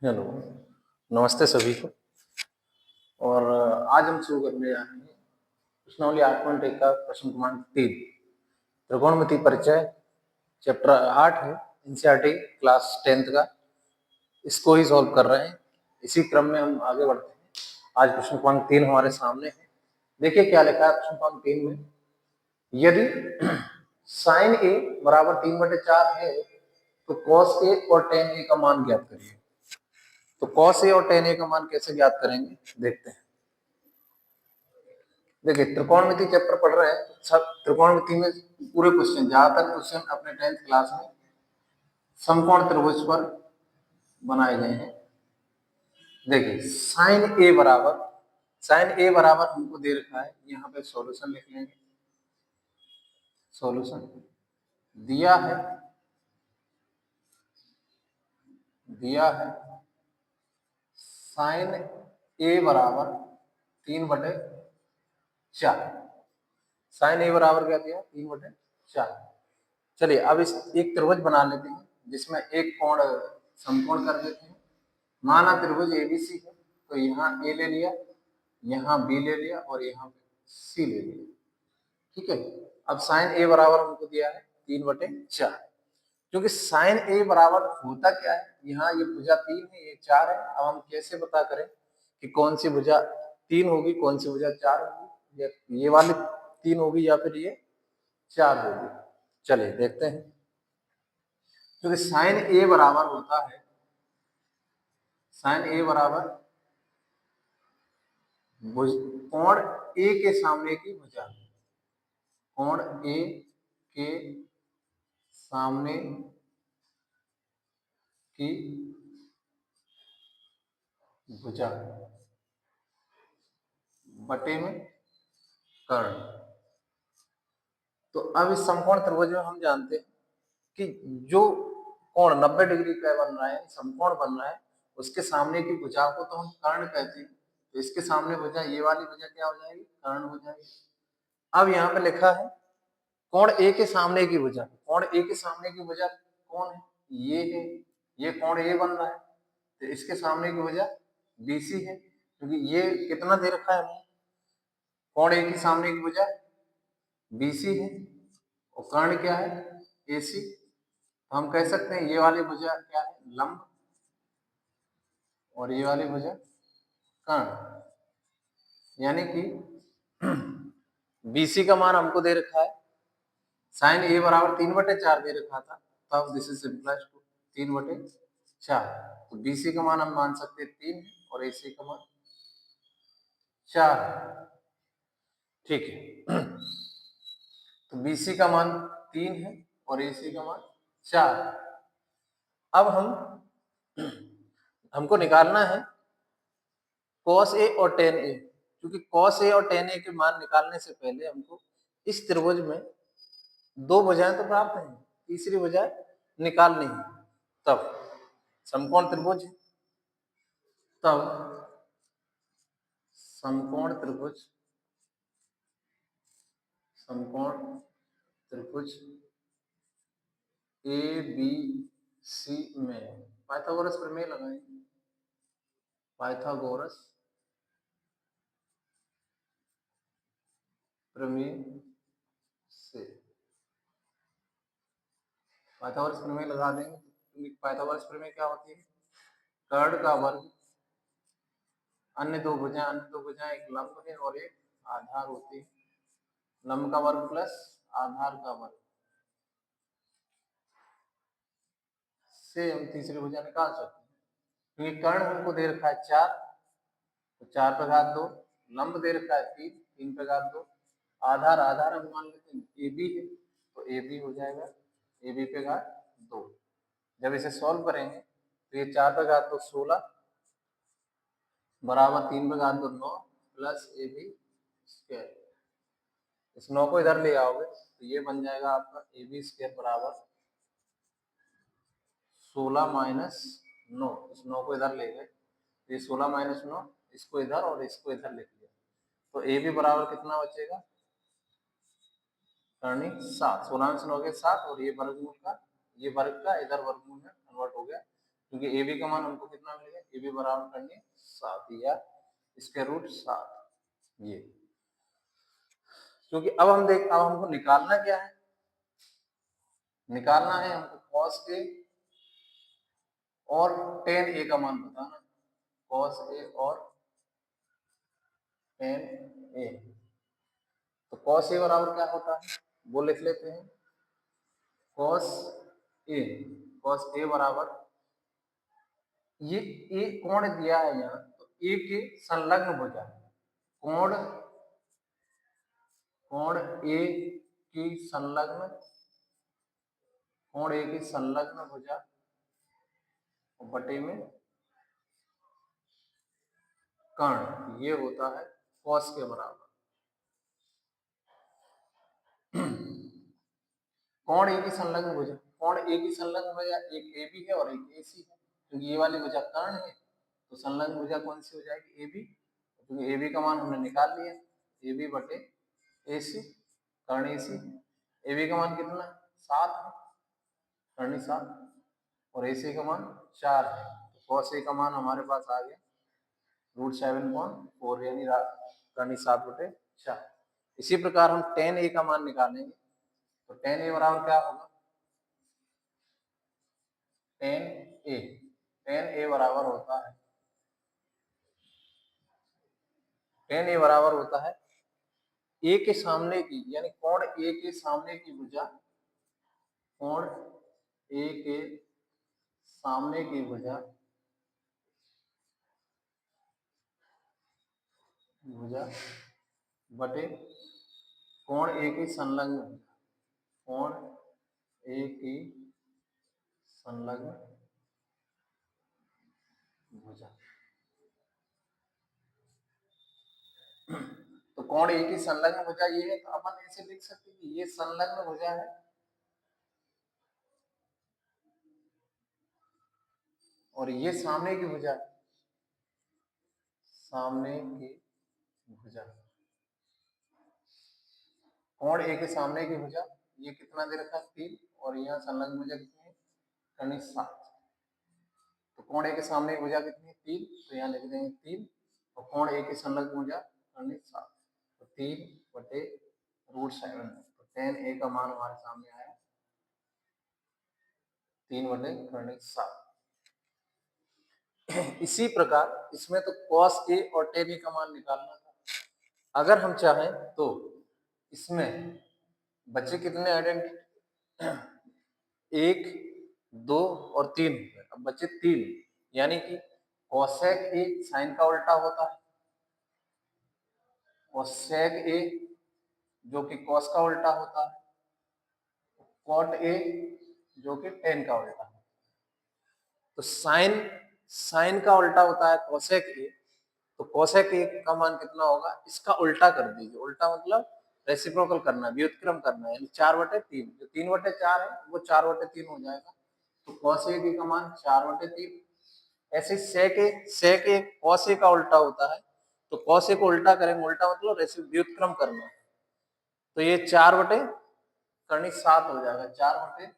Hello, नमस्ते सभी को। और आज हम शुरू करने जा रहे हैं प्रश्नावली 8.1 का प्रश्न क्रमांक 3 त्रिकोणमिति परिचय, चैप्टर 8 है, एनसीईआरटी क्लास 10th का। इसको ही सॉल्व कर रहे हैं। इसी क्रम में हम आगे बढ़ते हैं। आज प्रश्न क्रमांक 3 हमारे सामने है। देखिए क्या लिखा है प्रश्न क्रमांक 3 में। यदि साइन ए बराबर 3/4 है तो कॉस ए और टेन ए का मान ज्ञात करिए। तो कॉस ए और टेन ए का मान कैसे ज्ञात करेंगे देखते हैं। देखिए त्रिकोणमिति चैप्टर पढ़ रहे हैं, सब त्रिकोणमिति में पूरे क्वेश्चन, जहां तक क्वेश्चन अपने 10th क्लास में समकोण त्रिभुज पर बनाए गए हैं। देखिए साइन ए बराबर हमको दे रखा है, यहाँ पे सॉल्यूशन लिख लेंगे। सॉल्यूशन दिया है साइन ए बराबर 3/4। साइन ए बराबर क्या दिया, 3/4। चलिए अब इस एक त्रिभुज बना लेते हैं जिसमें एक कोण समकोण कर देते हैं। माना त्रिभुज एबीसी है, तो यहाँ ए ले लिया, यहाँ बी ले लिया और यहाँ सी ले लिया। ठीक है, अब साइन ए बराबर हमको दिया है 3/4। क्योंकि साइन ए बराबर होता क्या है, यहाँ ये भुजा 3 है, ये 4 है। अब हम कैसे पता करें कि कौन सी भुजा 3 होगी, कौन सी भुजा 4 होगी, या ये वाली 3 होगी या फिर ये 4 होगी। चलिए देखते हैं। क्योंकि साइन ए बराबर होता है, साइन ए बराबर कोण ए के सामने की भुजा, कोण ए के सामने की भुजा बटे में कर्ण। तो अब इस समकोण त्रिभुज में हम जानते हैं कि जो कोण 90 डिग्री का बन रहा है, समकोण बन रहा है, उसके सामने की भुजा को तो हम कर्ण कहते हैं। तो इसके सामने भुजा, ये वाली भुजा क्या हो जाएगी, कर्ण हो जाएगी। अब यहाँ पे लिखा है कोण ए के सामने की भुजा, कोण ए के सामने की भुजा कौन है, ये है। ये कोण ए बन रहा है, तो इसके सामने की भुजा बीसी है, क्योंकि ये कितना दे रखा है हमें, कोण ए के सामने की भुजा बीसी है और कर्ण क्या है, एसी। तो हम कह सकते हैं ये वाली भुजा क्या है, लंब, और ये वाली भुजा कर्ण। यानी कि बीसी का मान हमको दे रखा है, साइन ए बराबर 3/4 दे रखा था, तब दिस इज सिंपलाइज टू 3/4। तो बीसी का मान हम मान सकते हैं 3 और एसी का मान 4। ठीक है, तो बीसी का मान 3 है और एसी का मान 4। अब हमको निकालना है cos ए और tan ए, क्योंकि cos ए और tan ए के मान निकालने से पहले हमको इस त्रिभुज में दो भुजाएं तो प्राप्त हैं, तीसरी भुजा निकालनी है। तब समकोण त्रिभुज, तब समकोण त्रिभुज ए बी सी में पाइथागोरस प्रमेय लगाएंगे। पाइथागोरस प्रमेय से पाइथागोरस प्रमेय लगा देंगे। पाइथागोरस प्रमेय क्या होती है, कर्ण का वर्ग, अन्य दो भुजाएं एक लंब है और एक आधार होती है। लंब का वर्ग प्लस आधार का वर्ग से हम तीसरी भुजा निकाल सकते हैं। क्योंकि कर्ण हमको दे रखा है 4, तो 4 पे घात 2, लंब दे रखा है 3, 3 पे घात 2, आधार हम मान लेते हैं ए बी है, तो ए बी हो जाएगा ए बी पे घात 2। जब इसे सॉल्व करेंगे तो ये 4 पे घात 2 16 बराबर 3 पे घात 2 9 प्लस ए बी स्क्वायर। इस 9 को इधर ले आओगे तो ये बन जाएगा आपका ए बी स्क्वायर बराबर 16 माइनस 9। इस 9 को इधर ले गए, ये 16 माइनस 9, इसको इधर और इसको इधर लिख लिया, तो ए बी बराबर कितना बचेगा, करनी 7। 16 से 9 के 7, और ये वर्गमूल का, ये वर्ग का इधर वर्गमूल में कन्वर्ट हो गया, क्योंकि ए बी का मान हमको कितना मिलेगा, ए बी बराबर करनी 7 या इसके रूट 7 ये। क्योंकि अब हमको निकालना क्या है, निकालना है हमको cos A और tan A का मान बताना, cos A और tan A। तो cos A बराबर क्या होता है वो लिख लेते हैं, cos A बराबर, ये ए कोण दिया है यहाँ, तो ए के संलग्न भुजा, कोण ए की संलग्न, कोण ए की संलग्न भुजा बटे में कर्ण, ये होता है cos के बराबर। कोण ए की संलग्न भुजा, कोण ए की संलग्न भुजा एक ए बी है और एक ए सी है, क्योंकि ये वाली भुजा कर्ण है, तो संलग्न भुजा कौन सी हो जाएगी, ए बी, क्योंकि ए बी का मान हमने निकाल लिया, ए बी बटे ए सी, कर्ण ए सी, ए बी का मान कितना 7 है, कर्ण 7, और ए सी का मान 4 है, तो cos A का मान हमारे पास आ गया √7.4 यानी कर्ण 7 बटे 4। इसी प्रकार हम tan A का मान निकालेंगे, तो tan A बराबर क्या होगा, tan A बराबर होता है, tan A बराबर होता है ए के सामने की, यानी कोण ए के सामने की भुजा, कोण ए के सामने की भुजा बटे कोण ए की संलग्न भुजा, कोण ए की संलग्न भुजा। तो कोण ए की संलग्न भुजा ये है, तो अपन ऐसे लिख सकते हैं कि ये संलग्न भुजा है और ये सामने की भुजा, सामने की भुजा, कोण ए के सामने की भुजा, ये कितना दे रखा है 3, और यहाँ संलग्न भुजा कितनी है, कर्ण 7। तो कोण ए के सामने की भुजा कितनी है 3, तो यहाँ लिख देंगे 3, और कोण ए की संलग्न भुजा कर्ण 7, तो 3 बटे √7, तो tan A का मान हमारे सामने आया 3 बटे कर्ण 7। इसी प्रकार इसमें तो cos A और tan A का मान निकालना था। अगर हम चाहें तो इसमें बचे कितने आइडेंटिटी, 1, 2 और 3, अब बचे 3, यानी कि cosec A साइन का उल्टा होता है, cosec A जो कि cos का उल्टा होता है, cot A जो कि tan का उल्टा है। तो साइन का उल्टा होता है cosec A, तो cosec A का मान कितना होगा, इसका उल्टा कर दीजिए, उल्टा मतलब रेसिप्रोकल करना, व्युत्क्रम करना है, 4/3, जो 3/4 है वो 4/3 हो जाएगा, तो cos A का मान 4/3। ऐसे sec A cos A का उल्टा होता है, तो cos A को उल्टा करेंगे, उल्टा मतलब व्युत्क्रम करना, तो ये 4/7 हो जाएगा, 4/7